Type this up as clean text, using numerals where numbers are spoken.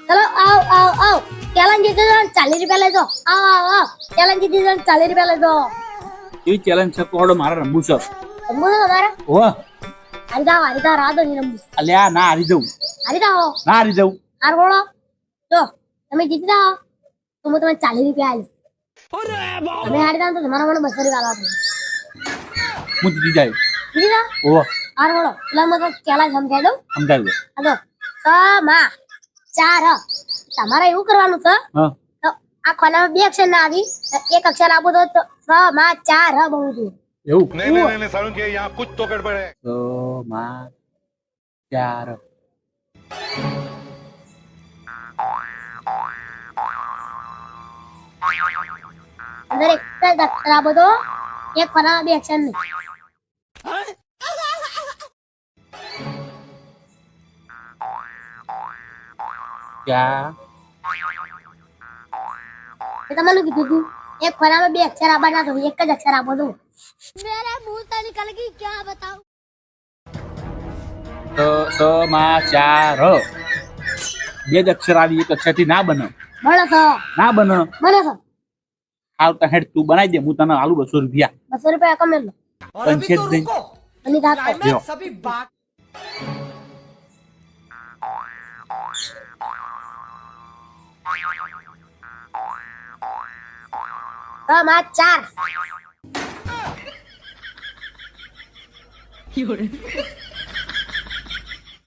ચલો આવ આવ આવ ચેલેન્જ જીતી જાવ 40 રૂપિયા લેજો આવ આવ આવ ચેલેન્જ જીતી જાવ 40 રૂપિયા લેજો એવી ચેલેન્જ છે કોડો મારે રમવું છે રમવું છે તમારે ઓ હારી જાવ રાતો નહીં રમવું અલ્યા ના હારી જવું હારી જાવ ના હારી જવું હાર બોલો જો તમે જીતી જાઓ તો હું તમને 40 રૂપિયા આલીશ તમે હારી જાવ તો તમારા મને 200 રૂપિયા આપો હું જીતી જાય જીતી જાવ ઓ હાર બોલો એટલે મને ચેલેન્જ સમજાઈ દઉં સમજાવી દે આ જો 6 માં 4 તમારે એવું કરવાનું છે હા તો આ ખાનામાં 2 અક્ષર ના આવી એક અક્ષર આપો તો 6 માં 4 બહુ થયું એવું नहीं सारुण के यहाँ कुछ तो गड़बड़ है તો માં 4 અંદર એક જ અક્ષર આપો તો એક ખાનામાં 2 અક્ષર નહીં ક્યાં એ તમને કીધું હતું એક ખાનામાં 2 અક્ષર આપવાના તો એક જ અક્ષર આપો તો मेरे मुंह से निकल गई क्या बताऊं તો 6 માં 4 બે જ અક્ષર આવી એક અક્ષરથી ના બને ભણો છો ના બને મને છો આવતા હેડ તું બનાવી દે હું તને આલુ 200 રૂપિયા 200 રૂપિયા કમે લો પંચેત દે અને દાંત લ્યો. માં 4